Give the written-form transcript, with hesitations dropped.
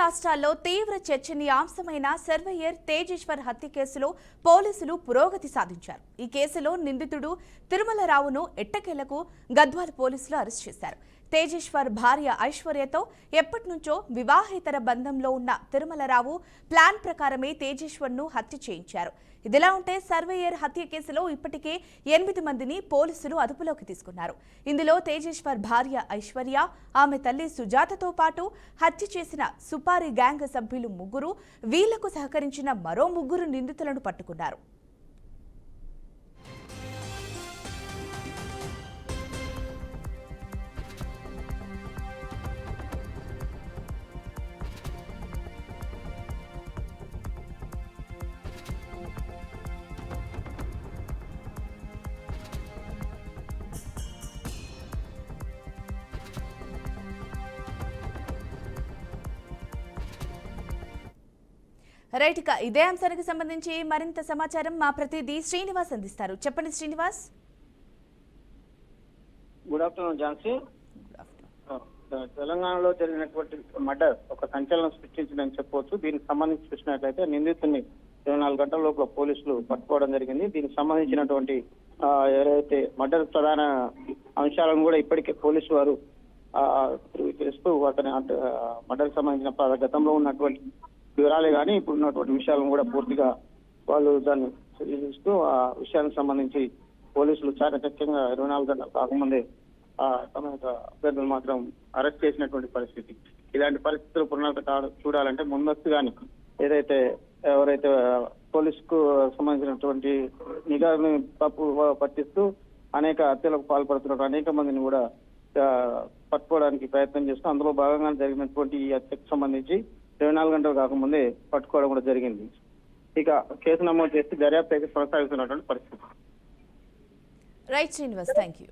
రాష్ట్రాల్లో తీవ్ర చర్చనీయాంశమైన సర్వేయర్ తేజేశ్వర్ హత్య కేసులో పోలీసులు పురోగతి సాధించారు. ఈ కేసులో నిందితుడు తిరుమలరావును ఎట్టకేలకు గద్వాల పోలీసులు అరెస్ట్ చేశారు. తేజేశ్వర్ భార్య ఐశ్వర్యతో ఎప్పటినుంచో వివాహేతర బంధంలో ఉన్న తిరుమలరావు ప్లాన్ ప్రకారమే తేజేశ్వర్ను హత్య చేయించారు. ఇదిలా ఉంటే సర్వేయర్ హత్య కేసులో ఇప్పటికే 8 మందిని పోలీసులు అదుపులోకి తీసుకున్నారు. ఇందులో తేజేశ్వర్ భార్య ఐశ్వర్య, ఆమె తల్లి సుజాతతో పాటు హత్య చేసిన సుపారి గ్యాంగ్ సభ్యులు 3, వీళ్లకు సహకరించిన మరో 3 నిందితులను పట్టుకున్నారు. రైట్, ఇక ఇదే అంశానికి సంబంధించి మరింత సమాచారం మా ప్రతినిధి శ్రీనివాస్ అందిస్తారు. చెప్పండి శ్రీనివాస్. Good afternoon Jhansi. తెలంగాణలో జరిగినటువంటి మర్డర్ ఒక సంచలనం సృష్టించిందని చెప్పవచ్చు. దీనికి సంబంధించి చూసినట్లయితే నిందితుడిని 24 గంటల లోపల పోలీసులు పట్టుకోవడం జరిగింది. దీనికి సంబంధించినటువంటి ఏదైతే మర్డర్ ప్రధాన అంశాలను కూడా ఇప్పటికే పోలీసు వారు తెలుస్తూ అతని మర్డర్ సంబంధించిన గతంలో ఉన్నటువంటి వివరాలే కానీ ఇప్పుడు ఉన్నటువంటి విషయాలను కూడా పూర్తిగా వాళ్ళు దాన్ని చూస్తూ ఆ విషయానికి సంబంధించి పోలీసులు చాకచక్యంగా 24 గంటలు కాకముందే తమ యొక్క అభ్యర్థులు మాత్రం అరెస్ట్ చేసినటువంటి పరిస్థితి. ఇలాంటి పరిస్థితులు పునరావృతం చూడాలంటే ముందస్తుగానే ఏదైతే ఎవరైతే పోలీసుకు సంబంధించినటువంటి నిఘాని తప్పు పట్టిస్తూ అనేక హత్యలకు పాల్పడుతున్న అనేక మందిని కూడా పట్టుకోవడానికి ప్రయత్నం చేస్తూ అందులో భాగంగా జరిగినటువంటి ఈ హత్యకు సంబంధించి 24 గంటలు కాకముందే పట్టుకోవడం కూడా జరిగింది. ఇక కేసు నమోదు చేసి దర్యాప్తు అయితే కొనసాగుతున్నటువంటి పరిస్థితి. Right Srinivas, thank you.